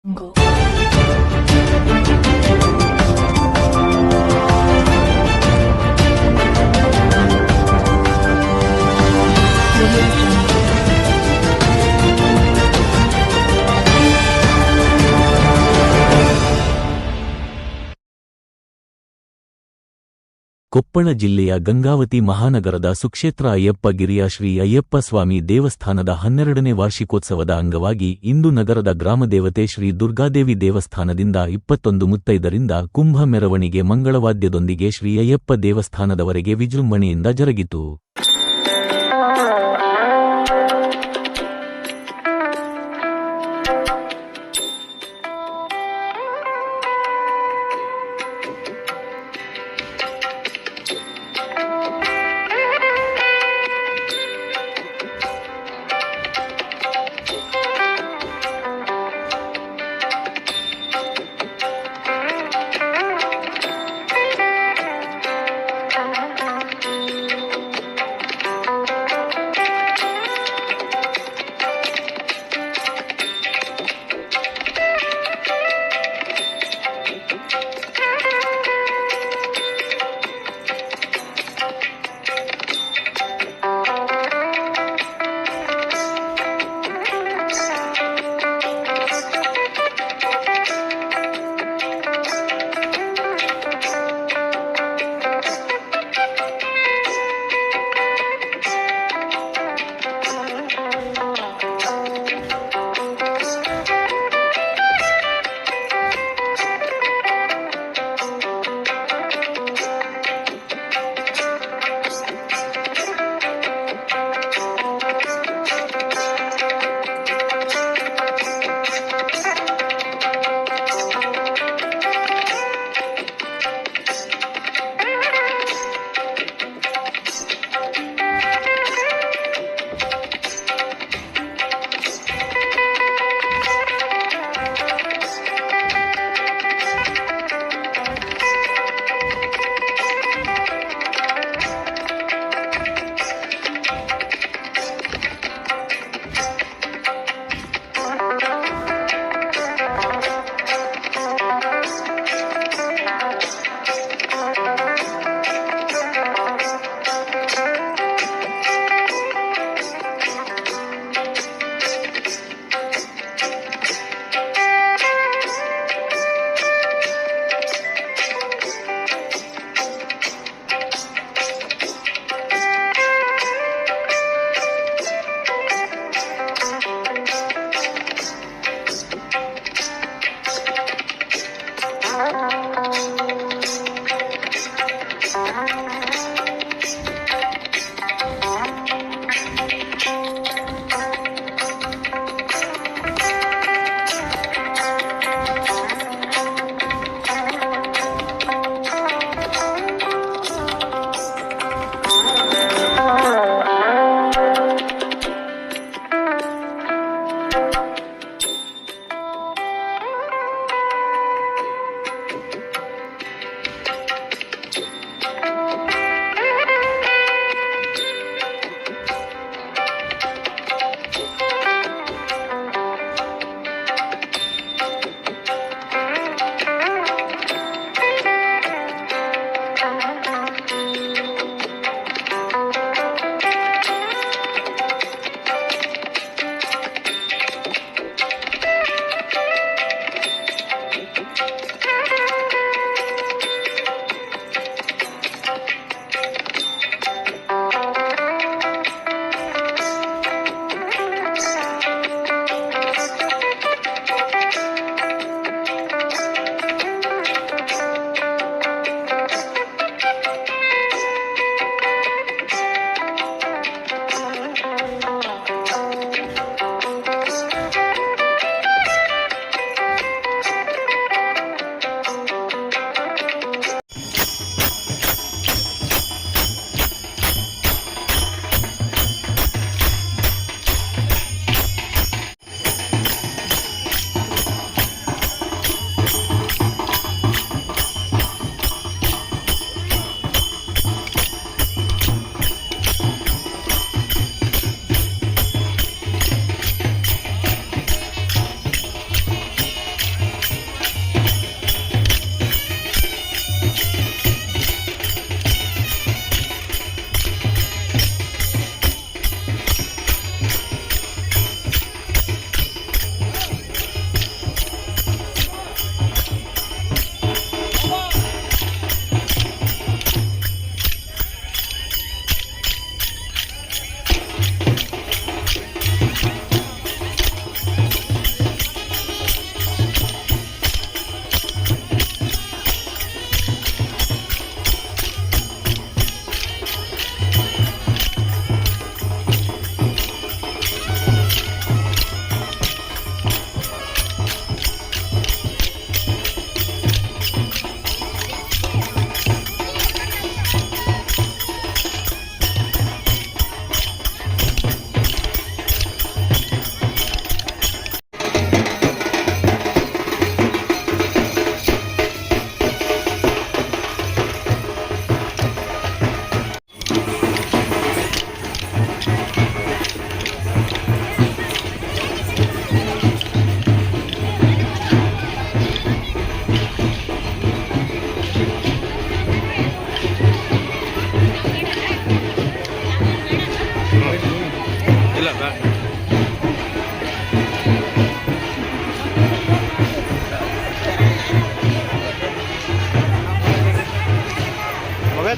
거. ಕೊಪ್ಪಳ ಜಿಲ್ಲೆಯ ಗಂಗಾವತಿ ಮಹಾನಗರದ ಸುಕ್ಷೇತ್ರ ಅಯ್ಯಪ್ಪಗಿರಿಯ ಶ್ರೀ ಅಯ್ಯಪ್ಪ ಸ್ವಾಮಿ ದೇವಸ್ಥಾನದ 12ನೇ ವಾರ್ಷಿಕೋತ್ಸವದ ಅಂಗವಾಗಿ ಇಂದು ನಗರದ ಗ್ರಾಮದೇವತೆ ಶ್ರೀ ದುರ್ಗಾದೇವಿ ದೇವಸ್ಥಾನದಿಂದ 21 ಮುತ್ತೈದರಿಂದ ಕುಂಭ ಮೆರವಣಿಗೆ ಮಂಗಳವಾದ್ಯದೊಂದಿಗೆ ಶ್ರೀ ಅಯ್ಯಪ್ಪ ದೇವಸ್ಥಾನದವರೆಗೆ ವಿಜೃಂಭಣೆಯಿಂದ ಜರುಗಿತು.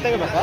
ತೆಗಿಬೇಕಾ?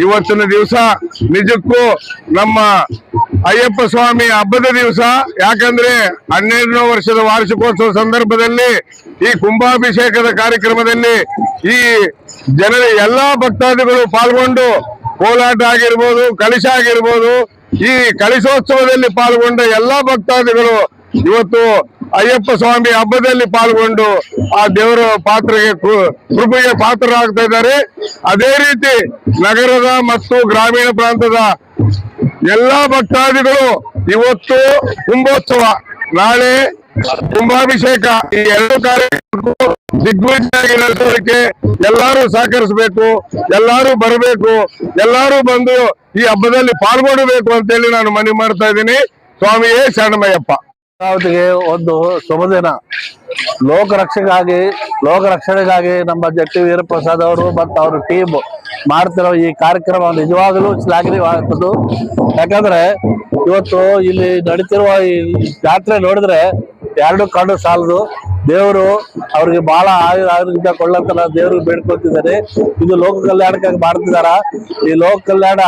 ಇವತ್ತಿನ ದಿವಸ ನಿಜಕ್ಕೂ ನಮ್ಮ ಅಯ್ಯಪ್ಪ ಸ್ವಾಮಿ ಹಬ್ಬದ ದಿವಸ. ಯಾಕಂದ್ರೆ 12ನೇ ವರ್ಷದ ವಾರ್ಷಿಕೋತ್ಸವ ಸಂದರ್ಭದಲ್ಲಿ ಈ ಕುಂಭಾಭಿಷೇಕದ ಕಾರ್ಯಕ್ರಮದಲ್ಲಿ ಈ ಜನರ ಎಲ್ಲಾ ಭಕ್ತಾದಿಗಳು ಪಾಲ್ಗೊಂಡು ಕೋಲಾಟ ಆಗಿರ್ಬೋದು, ಕಲಶ ಆಗಿರ್ಬೋದು, ಈ ಕಲಶೋತ್ಸವದಲ್ಲಿ ಪಾಲ್ಗೊಂಡ ಎಲ್ಲಾ ಭಕ್ತಾದಿಗಳು ಇವತ್ತು ಅಯ್ಯಪ್ಪ ಸ್ವಾಮಿ ಹಬ್ಬದಲ್ಲಿ ಪಾಲ್ಗೊಂಡು ಆ ದೇವರ ಕೃಪೆಗೆ ಪಾತ್ರರಾಗ್ತಾ ಇದ್ದಾರೆ. ಅದೇ ರೀತಿ ನಗರದ ಮತ್ತು ಗ್ರಾಮೀಣ ಪ್ರಾಂತದ ಎಲ್ಲಾ ಭಕ್ತಾದಿಗಳು ಇವತ್ತು ಕುಂಭೋತ್ಸವ, ನಾಳೆ ಕುಂಭಾಭಿಷೇಕ, ಈ ಎರಡು ಕಾರ್ಯಕ್ರಮಕ್ಕೂ ದಿಗ್ವಿಜಯವಾಗಿ ನಡೆಸೋದಕ್ಕೆ ಎಲ್ಲರೂ ಸಹಕರಿಸಬೇಕು, ಎಲ್ಲರೂ ಬರಬೇಕು, ಎಲ್ಲರೂ ಬಂದು ಈ ಹಬ್ಬದಲ್ಲಿ ಪಾಲ್ಗೊಳ್ಳಬೇಕು ಅಂತೇಳಿ ನಾನು ಮನವಿ ಮಾಡ್ತಾ ಇದ್ದೀನಿ. ಸ್ವಾಮಿಯೇ ಶರಣಮಯ್ಯಪ್ಪ. ಅಮರಾವತಿಗೆ ಒಂದು ಶುಭದಿನ. ಲೋಕರಕ್ಷಣೆಗಾಗಿ ನಮ್ಮ ಜಟ್ಟಿ ವೀರಪ್ರಸಾದ್ ಅವರು ಮತ್ತು ಅವ್ರ ಟೀಮ್ ಮಾಡ್ತಿರೋ ಈ ಕಾರ್ಯಕ್ರಮ ನಿಜವಾಗಲೂ ಶ್ಲಾಘನೀಯವಾಗುತ್ತದೆ. ಯಾಕಂದ್ರೆ ಇವತ್ತು ಇಲ್ಲಿ ನಡೀತಿರುವ ಈ ಜಾತ್ರೆ ನೋಡಿದ್ರೆ ಎರಡು ಕಣ್ಣು ಸಾಲದು. ದೇವರು ಅವ್ರಿಗೆ ಬಹಳ ಆಯುರ್ವೇದ ಕೊಳ್ಳಂತ ದೇವ್ರಿಗೆ ಬೇಡ್ಕೊತಿದ್ದಾರೆ. ಇದು ಲೋಕ ಕಲ್ಯಾಣಕ್ಕಾಗಿ ಮಾಡ್ತಿದಾರ. ಈ ಲೋಕ ಕಲ್ಯಾಣ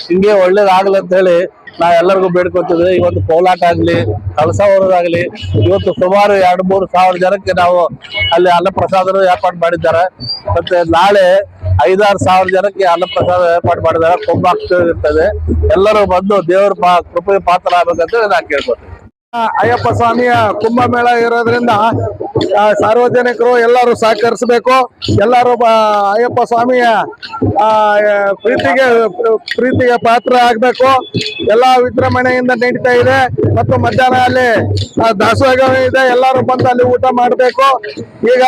ಹಿಂಗೆ ಒಳ್ಳೇದಾಗ್ಲಿ ಅಂತ ಹೇಳಿ ನಾ ಎಲ್ಲರಿಗೂ ಬೇಡ್ಕೊತಿದ್ವಿ. ಇವತ್ತು ಕೋಲಾಟ ಆಗ್ಲಿ, ಕಳಸ ಹೊರೋದಾಗ್ಲಿ, ಇವತ್ತು ಸುಮಾರು 2-3 ಸಾವಿರ ಜನಕ್ಕೆ ನಾವು ಅಲ್ಲಿ ಅನ್ನಪ್ರಸಾದನು ಏರ್ಪಾಡು ಮಾಡಿದ್ದಾರೆ. ಮತ್ತೆ ನಾಳೆ 5-6 ಸಾವಿರ ಜನಕ್ಕೆ ಅನ್ನಪ್ರಸಾದ ಏರ್ಪಾಡು ಮಾಡಿದ್ದಾರೆ. ಕುಂಭಾಕ್ಷ ಇರ್ತದೆ. ಎಲ್ಲರೂ ಬಂದು ದೇವರ ಕೃಪೆಗೆ ಪಾತ್ರ ಆಗ್ಬೇಕಂತ ನಾನು ಕೇಳ್ಕೊತೀನಿ. ಅಯ್ಯಪ್ಪ ಸ್ವಾಮಿಯ ಕುಂಭಮೇಳ ಇರೋದ್ರಿಂದ ಸಾರ್ವಜನಿಕರು ಎಲ್ಲರೂ ಸಹಕರಿಸಬೇಕು. ಎಲ್ಲರೂ ಅಯ್ಯಪ್ಪ ಸ್ವಾಮಿಯ ಪ್ರೀತಿಗೆ ಪಾತ್ರ ಆಗ್ಬೇಕು. ಎಲ್ಲಾ ವಿಜೃಂಭಣೆಯಿಂದ ನಡೀತಾ ಇದೆ ಮತ್ತು ಮಧ್ಯಾಹ್ನ ಅಲ್ಲಿ ದಾಸೋಹ ಇದೆ. ಎಲ್ಲರೂ ಬಂದು ಅಲ್ಲಿ ಊಟ ಮಾಡಬೇಕು. ಈಗ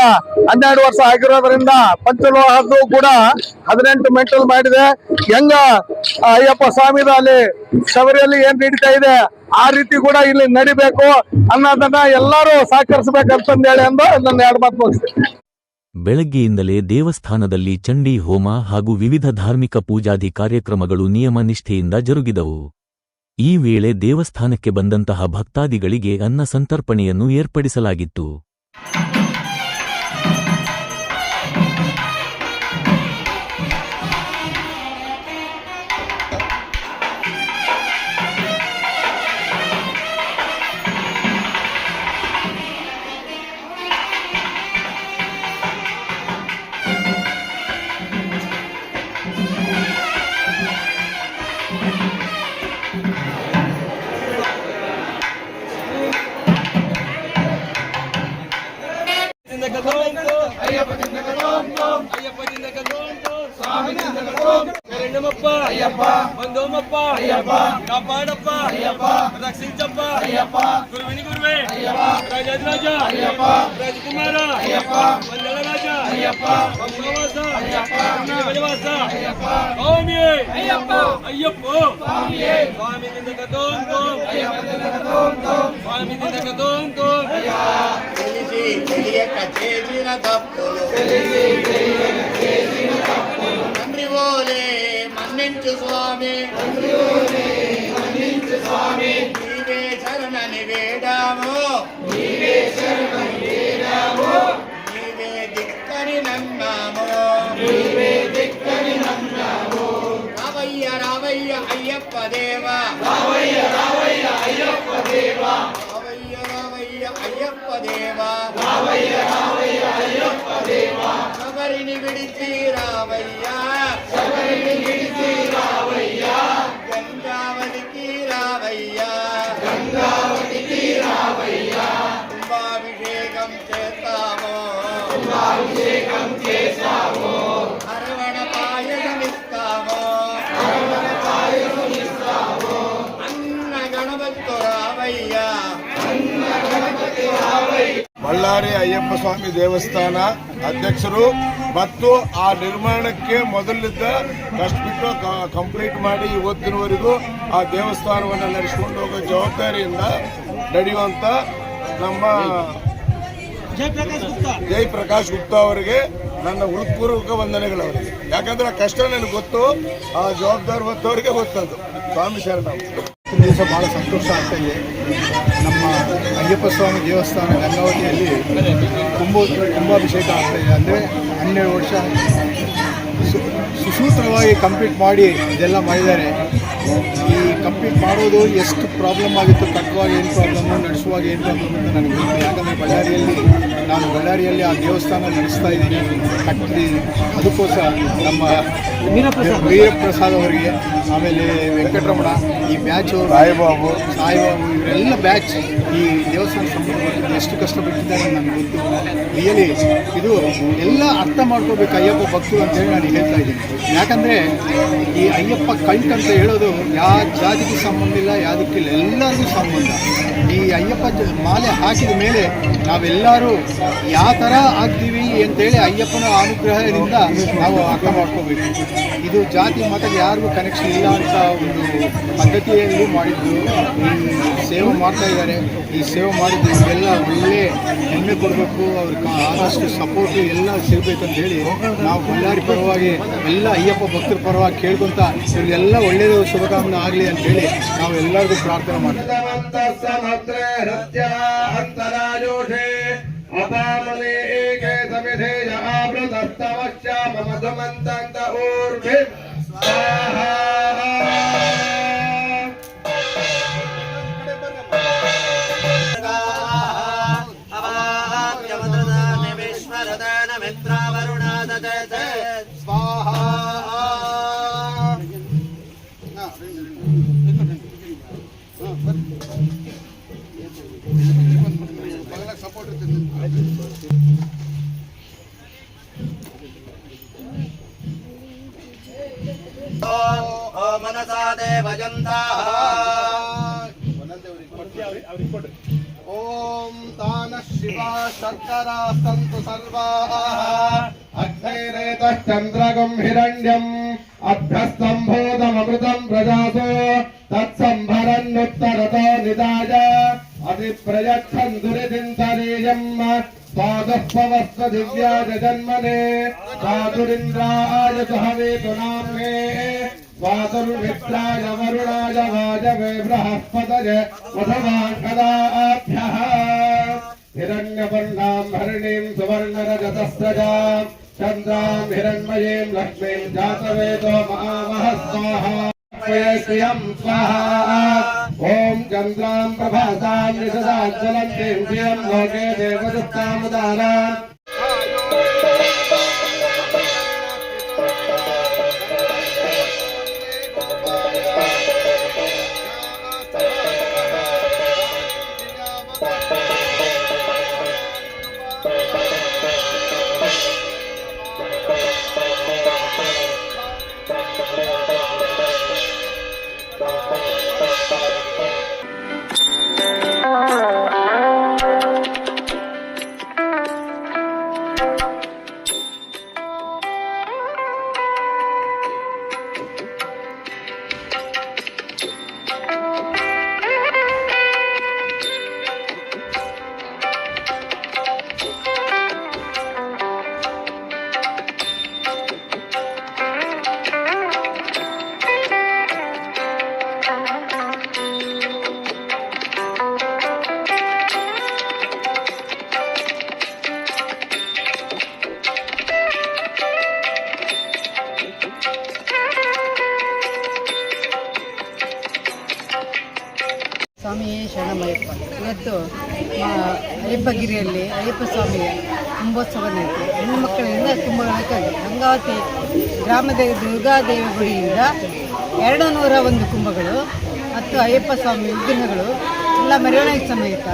12 ವರ್ಷ ಆಗಿರೋದ್ರಿಂದ ಪಂಚಲೋಹದ್ದು ಕೂಡ 18 ಮೆಂಟಲ್ ಮಾಡಿದೆ. ಹೆಂಗ ಅಯ್ಯಪ್ಪ ಸ್ವಾಮಿದ ಅಲ್ಲಿ ಶಬರಿಯಲ್ಲಿ ಏನ್ ನಡೀತಾ ಇದೆ ಆ ರೀತಿ ಕೂಡ ಇಲ್ಲಿ ನಡಿಬೇಕು ಅನ್ನೋದನ್ನ ಎಲ್ಲರೂ ಸಹಕರಿಸಬೇಕಂತಂದೇಳಿ ಅಂದು ನನ್ನ 2 ಮಾತು ಮುಗಿಸ್ತೀನಿ. ಬೆಳಗ್ಗೆಯಿಂದಲೇ ದೇವಸ್ಥಾನದಲ್ಲಿ ಚಂಡಿ ಹೋಮ ಹಾಗೂ ವಿವಿಧ ಧಾರ್ಮಿಕ ಪೂಜಾದಿ ಕಾರ್ಯಕ್ರಮಗಳು ನಿಯಮ ನಿಷ್ಠೆಯಿಂದ ಜರುಗಿದವು. ಈ ವೇಳೆ ದೇವಸ್ಥಾನಕ್ಕೆ ಬಂದಂತಹ ಭಕ್ತಾದಿಗಳಿಗೆ ಅನ್ನ ಸಂತರ್ಪಣೆಯನ್ನು ಏರ್ಪಡಿಸಲಾಗಿತ್ತು. ಶರಣಮಪ್ಪ ಬಂದೋಮಪ್ಪ ಕಾಪಾಡಪ್ಪ ರಕ್ಷಿಂಚಪ್ಪ ಗುರುವಿನಿ ಗುರುವೇ ರಾಜಾಧಿರಾಜ ರಾಜಕುಮಾರ ಮಂದಳ ರಾಜ ವಂಶವಾಸ ಗಜವಾಸ ಸ್ವಾಮಿಯೇ ಅಯ್ಯಪ್ಪ ಸ್ವಾಮಿನಿಂದ ಕಥೋಂತು ಸ್ವಾಮಿನಿಂದ ಕಥೋಂತು తెలియక చేసిన తప్పులు తండ్రి ఓలే మన్నించు స్వామి నీవే శరణని వేడాము నీవే దిక్కని నన్నాము రావయ్య రావయ్య అయ్యప్ప దేవా అయ్యప్ప దేవా శబరిని విడిచి రావయ్యా గంగావతికి రావయ్యా కుంభాభిషేకం చేస్తాము అరవణ పాయసమిస్తాము అన్న గణపతితో రావయ్యా ಬಳ್ಳಾರಿ ಅಯ್ಯಪ್ಪ ಸ್ವಾಮಿ ದೇವಸ್ಥಾನ ಅಧ್ಯಕ್ಷರು ಮತ್ತು ಆ ನಿರ್ಮಾಣಕ್ಕೆ ಮೊದಲಿದ್ದ ಕಷ್ಟ ಬಿಟ್ಟು ಕಂಪ್ಲೀಟ್ ಮಾಡಿ ಇವತ್ತಿನವರೆಗೂ ಆ ದೇವಸ್ಥಾನವನ್ನು ನಡೆಸಿಕೊಂಡು ಹೋಗೋ ಜವಾಬ್ದಾರಿಯಿಂದ ನಡೆಯುವಂತ ನಮ್ಮ ಜಯಪ್ರಕಾಶ್ ಗುಪ್ತಾ ಅವರಿಗೆ ನನ್ನ ಹೃತ್ಪೂರ್ವಕ ವಂದನೆಗಳು ಅವರಿಗೆ. ಯಾಕಂದ್ರೆ ಆ ಕಷ್ಟ ನನಗೆ ಗೊತ್ತು, ಆ ಜವಾಬ್ದಾರಿ ಹೊತ್ತವರಿಗೆ ಗೊತ್ತದು. ಸ್ವಾಮಿ ಶರಣ. ದಿವಸ ಭಾಳ ಸಂತೋಷ ಆಗ್ತಾ ಇದೆ. ನಮ್ಮ ಅಯ್ಯಪ್ಪ ಸ್ವಾಮಿ ದೇವಸ್ಥಾನ ಗಂಗಾವತಿಯಲ್ಲಿ ಕುಂಭಾಭಿಷೇಕ ಆಗ್ತಾ ಇದೆ. ಅಂದರೆ 12 ವರ್ಷ ಸುಸೂತ್ರವಾಗಿ ಕಂಪ್ಲೀಟ್ ಮಾಡಿ ಇದೆಲ್ಲ ಮಾಡಿದ್ದಾರೆ. ಈ ಕಂಪ್ಲೀಟ್ ಮಾಡೋದು ಎಷ್ಟು ಪ್ರಾಬ್ಲಮ್ ಆಗಿತ್ತು, ಕಟ್ಟುವಾಗ ಏನು ಪ್ರಾಬ್ಲಮ್ಮು, ನಡೆಸುವಾಗ ಏನು ಪ್ರಾಬ್ಲಮ್ ಅಂತ ನನಗೆ ಗೊತ್ತು. ಯಾಕಂದರೆ ಬಳ್ಳಾರಿಯಲ್ಲಿ ಆ ದೇವಸ್ಥಾನ ನಡೆಸ್ತಾ ಇದ್ದೀನಿ, ಕಟ್ಟಿದ್ದೀನಿ. ಅದಕ್ಕೋಸ್ಕರ ನಮ್ಮ ವೀರಪ್ರಸಾದ್ ಅವರಿಗೆ, ಆಮೇಲೆ ವೆಂಕಟರಮಣ, ಈ ಬ್ಯಾಚು ಸಾಯಿಬಾಬು ಇವರೆಲ್ಲ ಬ್ಯಾಚ್ ಈ ದೇವಸ್ಥಾನ ಸಂಬಂಧಪಟ್ಟು ಎಷ್ಟು ಕಷ್ಟಪಟ್ಟಿದ್ದಾರೆ ನನಗೆ ಗೊತ್ತು. ರಿಯಲಿ ಇದು ಎಲ್ಲ ಅರ್ಥ ಮಾಡ್ಕೋಬೇಕು ಅಯ್ಯಪ್ಪ ಭಕ್ತರು ಅಂತೇಳಿ ನಾನು ಹೇಳ್ತಾ ಇದ್ದೀನಿ. ಯಾಕಂದರೆ ಈ ಅಯ್ಯಪ್ಪ ಕಲ್ಟ್ ಅಂತ ಹೇಳೋದು ಯಾವ ಜಾತಿಗೆ ಸಂಬಂಧ ಇಲ್ಲ, ಯಾವುದಕ್ಕಿಲ್ಲ, ಎಲ್ಲರಿಗೂ ಸಂಬಂಧ. ಈ ಅಯ್ಯಪ್ಪ ಮಾಲೆ ಹಾಕಿದ ಮೇಲೆ ನಾವೆಲ್ಲರೂ ಯಾವ ಥರ ಆಗ್ತೀವಿ ಅಂತೇಳಿ ಅಯ್ಯಪ್ಪನ ಅನುಗ್ರಹದಿಂದ ನಾವು ಅರ್ಥ ಮಾಡ್ಕೋಬೇಕು. ಇದು ಜಾತಿ ಮತಕ್ಕೆ ಯಾರಿಗೂ ಕನೆಕ್ಷನ್ ಇಲ್ಲ ಅಂತ ಒಂದು ಪದ್ಧತಿಯಲ್ಲಿ ಮಾಡಿದ್ದು. ಈ ಸೇವೆ ಮಾಡ್ತಾ ಇದ್ದಾರೆ. ಈ ಸೇವೆ ಮಾಡಿದ್ದು ಇವೆಲ್ಲ ಒಳ್ಳೆ ಹೆಮ್ಮೆ ಕೊಡಬೇಕು, ಅವ್ರಿಗೆ ಆದಷ್ಟು ಸಪೋರ್ಟು ಎಲ್ಲ ಸಿಗಬೇಕಂತೇಳಿ ನಾವು ಬಳ್ಳಾರಿ ಪರವಾಗಿ ಎಲ್ಲ ಅಯ್ಯಪ್ಪ ಭಕ್ತರ ಪರವಾಗಿ ಕೇಳ್ಕೊಂತ ಇವ್ರಿಗೆಲ್ಲ ಒಳ್ಳೆಯದು ಶುಭಕಾಮನೆ ಆಗಲಿ ಅಂತೇಳಿ ನಾವು ಎಲ್ಲರಿಗೂ ಪ್ರಾರ್ಥನೆ ಮಾಡ್ತೀವಿ. ಸ್ವಾಹ ಸಪೋರ್ಟ್ मनसा देवजन्ताः ओम तानः शिवा शर्करा सन्तु सर्वाः अग्निरेतश्चन्द्रगं हिरण्यम् अभ्यस्तम्भूतममृतं प्रजासो तत्संभरन्नुत्तरतो निदाय अधिप्रयच्छन् दुरिदिन्तरीयम् स्वादःपवस्व दिव्याय जन्मने साधुरिन्द्राय सुहवेतु नाम्ने वातुर्मित्राय वरुणाय वाजवे बृहस्पतये मधवाङ्कदाभ्यः हिरण्यवर्णां हरिणीं सुवर्णरजतस्रजां चन्द्रां हिरण्मयीं लक्ष्मीं जातवेदो महामः स्वाहा श्रियं स्वाहा ॐ चन्द्रां प्रभासां निशसां ज्वलन्तीं श्रियं लोके देवदत्तामुदाराम् ಸ್ವಾಮಿ ಶರಣಮಯ್ಯಪ್ಪ. ಇವತ್ತು ಅಯ್ಯಪ್ಪಗಿರಿಯಲ್ಲಿ ಅಯ್ಯಪ್ಪ ಸ್ವಾಮಿಯ ಕುಂಭೋತ್ಸವ ನಡೆಯಿತು. ಹೆಣ್ಣು ಮಕ್ಕಳಿಂದ ತುಂಬ ಗಂಗಾವತಿ ಗ್ರಾಮದ ದುರ್ಗಾದೇವಿ ಗುಡಿಯಿಂದ 201 ಕುಂಭಗಳು ಮತ್ತು ಅಯ್ಯಪ್ಪ ಸ್ವಾಮಿ ವಿಗ್ರಹಗಳು ಎಲ್ಲ ಮೆರವಣಿಗೆ ಸಮೇತ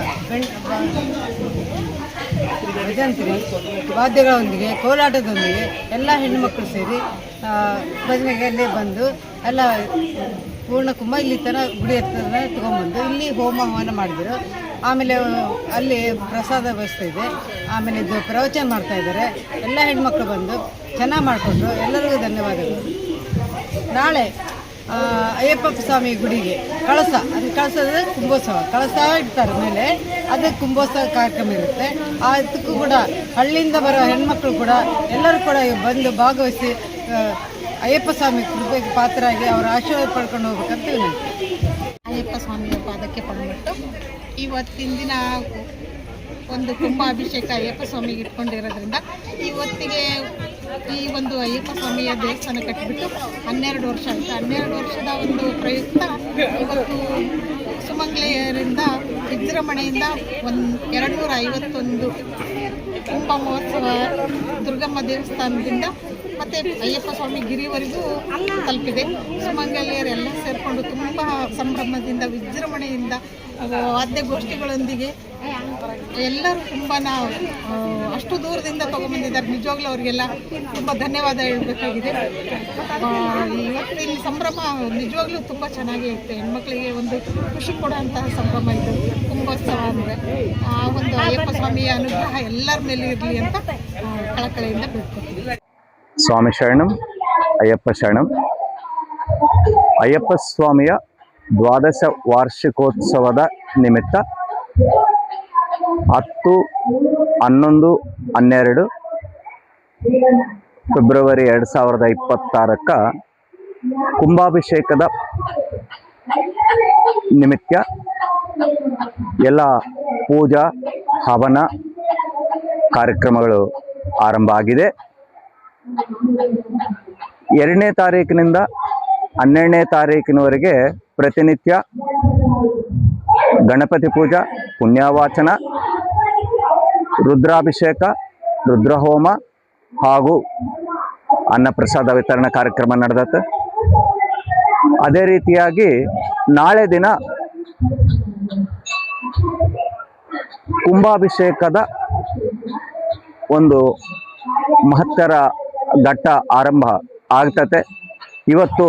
ಭಜಂತ್ರಿ ವಾದ್ಯಗಳೊಂದಿಗೆ ಕೋಲಾಟದೊಂದಿಗೆ ಎಲ್ಲ ಹೆಣ್ಣುಮಕ್ಕಳು ಸೇರಿ ಭಜನೆಗೆ ಬಂದು ಎಲ್ಲ ಪೂರ್ಣ ಕುಂಭ ಇಲ್ಲಿ ತನಕ ಗುಡಿ ಹತ್ರ ತೊಗೊಂಬಂದು ಇಲ್ಲಿ ಹೋಮ ಹವನ ಮಾಡಿದರು. ಆಮೇಲೆ ಅಲ್ಲಿ ಪ್ರಸಾದ ವ್ಯವಸ್ಥೆ ಇದೆ. ಆಮೇಲೆ ಇದು ಪ್ರವಚನ ಮಾಡ್ತಾಯಿದ್ದಾರೆ. ಎಲ್ಲ ಹೆಣ್ಮಕ್ಳು ಬಂದು ಚೆನ್ನಾಗಿ ಮಾಡಿಕೊಟ್ರು. ಎಲ್ಲರಿಗೂ ಧನ್ಯವಾದಗಳು. ನಾಳೆ ಅಯ್ಯಪ್ಪ ಸ್ವಾಮಿ ಗುಡಿಗೆ ಕಳಸದ ಕುಂಭೋತ್ಸವ ಕಳಸ ಇಡ್ತಾರೆ ಮೇಲೆ, ಅದು ಕುಂಭೋತ್ಸವ ಕಾರ್ಯಕ್ರಮ ಇರುತ್ತೆ. ಅದಕ್ಕೂ ಕೂಡ ಹಳ್ಳಿಯಿಂದ ಬರೋ ಹೆಣ್ಮಕ್ಳು ಕೂಡ ಎಲ್ಲರೂ ಕೂಡ ಬಂದು ಭಾಗವಹಿಸಿ ಅಯ್ಯಪ್ಪ ಸ್ವಾಮಿ ಕೃಪೆಗೆ ಪಾತ್ರರಾಗಿ ಅವರ ಆಶೀರ್ವಾದ ಪಡ್ಕೊಂಡು ಹೋಗ್ಬೇಕಂತ ವಿನಂತಿ. ಅಯ್ಯಪ್ಪ ಸ್ವಾಮಿಯ ಪಾದಕ್ಕೆ ಪಡೆದ್ಬಿಟ್ಟು ಇವತ್ತಿನ ದಿನ ಒಂದು ಕುಂಭಾಭಿಷೇಕ ಅಯ್ಯಪ್ಪ ಸ್ವಾಮಿಗೆ ಇಟ್ಕೊಂಡಿರೋದ್ರಿಂದ ಇವತ್ತಿಗೆ ಈ ಒಂದು ಅಯ್ಯಪ್ಪ ಸ್ವಾಮಿಯ ದೇವಸ್ಥಾನ ಕಟ್ಟಿಬಿಟ್ಟು 12 ವರ್ಷ ಆಯಿತು. 12 ವರ್ಷದ ಒಂದು ಪ್ರಯುಕ್ತ ಇವತ್ತು ಸುಮಂಗಲೆಯರಿಂದ ವಿಜೃಂಭಣೆಯಿಂದ 251 ಕುಂಭ ಮಹೋತ್ಸವ ದುರ್ಗಮ್ಮ ದೇವಸ್ಥಾನದಿಂದ ಮತ್ತು ಅಯ್ಯಪ್ಪ ಸ್ವಾಮಿ ಗಿರಿವರೆಗೂ ತಲುಪಿದೆ. ಸುಮಂಗಲೆಯರೆಲ್ಲ ಸೇರಿಕೊಂಡು ತುಂಬ ಸಂಭ್ರಮದಿಂದ ವಿಜೃಂಭಣೆಯಿಂದ ವಾದ್ಯಗೋಷ್ಠಿಗಳೊಂದಿಗೆ ಎಲ್ಲರೂ ತುಂಬ ಅಷ್ಟು ದೂರದಿಂದ ತೊಗೊಂಬಂದಿದ್ದಾರೆ. ನಿಜವಾಗ್ಲೂ ಅವರಿಗೆಲ್ಲ ತುಂಬ ಧನ್ಯವಾದ ಹೇಳಬೇಕಾಗಿದೆ. ಇವತ್ತಿನ ಸಂಭ್ರಮ ನಿಜವಾಗ್ಲೂ ತುಂಬ ಚೆನ್ನಾಗೇ ಇರುತ್ತೆ. ಹೆಣ್ಮಕ್ಳಿಗೆ ಒಂದು ಖುಷಿ ಕೊಡುವಂತಹ ಸಂಭ್ರಮ ಇದು ಕುಂಭೋತ್ಸವ ಅಂದರೆ. ಆ ಒಂದು ಅಯ್ಯಪ್ಪ ಸ್ವಾಮಿಯ ಅನುಗ್ರಹ ಎಲ್ಲರ ಮೇಲೆ ಇರಲಿ ಅಂತ ಕಳಕಳಿಯಿಂದ ಬೇಡ್ಕೊತೀವಿ. ಸ್ವಾಮಿ ಶರಣಂ, ಅಯ್ಯಪ್ಪ ಶರಣಂ. ಅಯ್ಯಪ್ಪ ಸ್ವಾಮಿಯ 12 ವಾರ್ಷಿಕೋತ್ಸವದ ನಿಮಿತ್ತ 10, 11, 12 ಫೆಬ್ರವರಿ 2026 ಕುಂಭಾಭಿಷೇಕದ ನಿಮಿತ್ತ ಎಲ್ಲ ಪೂಜಾ ಹವನ ಕಾರ್ಯಕ್ರಮಗಳು ಆರಂಭ ಆಗಿದೆ. 2ನೇ ತಾರೀಕಿನಿಂದ 12ನೇ ತಾರೀಕಿನವರೆಗೆ ಪ್ರತಿನಿತ್ಯ ಗಣಪತಿ ಪೂಜಾ, ಪುಣ್ಯವಾಚನ, ರುದ್ರಾಭಿಷೇಕ, ರುದ್ರಹೋಮ ಹಾಗೂ ಅನ್ನಪ್ರಸಾದ ವಿತರಣಾ ಕಾರ್ಯಕ್ರಮ ನಡೆದತ್ತೆ. ಅದೇ ರೀತಿಯಾಗಿ ನಾಳೆ ದಿನ ಕುಂಭಾಭಿಷೇಕದ ಒಂದು ಮಹತ್ತರ ಘಟ್ಟ ಆರಂಭ ಆಗ್ತತೆ. ಇವತ್ತು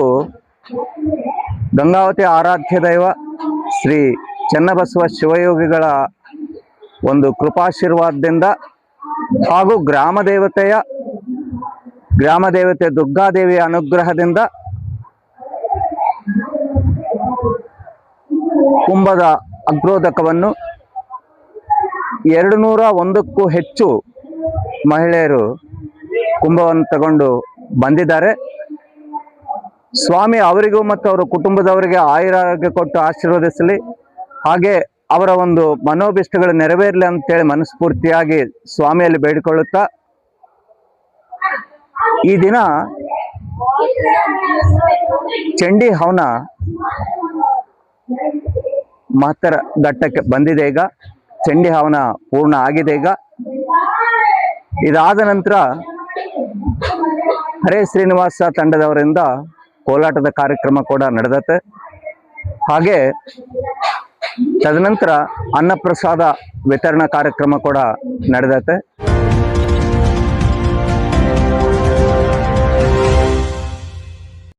ಗಂಗಾವತಿ ಆರಾಧ್ಯ ದೈವ ಶ್ರೀ ಚನ್ನಬಸವ ಶಿವಯೋಗಿಗಳ ಒಂದು ಕೃಪಾಶೀರ್ವಾದದಿಂದ ಹಾಗೂ ಗ್ರಾಮ ದೇವತೆ ದುರ್ಗಾದೇವಿಯ ಅನುಗ್ರಹದಿಂದ ಕುಂಭದ ಅಗ್ರೋದಕವನ್ನು 201ಕ್ಕೂ ಹೆಚ್ಚು ಮಹಿಳೆಯರು ಕುಂಭವನ್ನು ತಗೊಂಡು ಬಂದಿದ್ದಾರೆ. ಸ್ವಾಮಿ ಅವರಿಗೂ ಮತ್ತು ಅವರ ಕುಟುಂಬದವರಿಗೆ ಆಯುರಾರೋಗ್ಯ ಕೊಟ್ಟು ಆಶೀರ್ವದಿಸಲಿ, ಹಾಗೆ ಅವರ ಒಂದು ಮನೋಭಿಷ್ಟಗಳು ನೆರವೇರಲಿ ಅಂತೇಳಿ ಮನಸ್ಫೂರ್ತಿಯಾಗಿ ಸ್ವಾಮಿಯಲ್ಲಿ ಬೇಡಿಕೊಳ್ಳುತ್ತಾ, ಈ ದಿನ ಚಂಡಿ ಹವನ ಮಹತ್ತರ ಘಟ್ಟಕ್ಕೆ ಬಂದಿದೆ. ಈಗ ಚಂಡಿ ಹವನ ಪೂರ್ಣ ಆಗಿದೆ. ಈಗ ಇದಾದ ನಂತರ ಹರೇ ಶ್ರೀನಿವಾಸ ತಂಡದವರಿಂದ ಕೋಲಾಟದ ಕಾರ್ಯಕ್ರಮ ಕೂಡ ನಡೆದತ್ತೆ. ಹಾಗೆ ತದನಂತರ ಅನ್ನಪ್ರಸಾದ ವಿತರಣಾ ಕಾರ್ಯಕ್ರಮ ಕೂಡ ನಡೆದತ್ತೆ.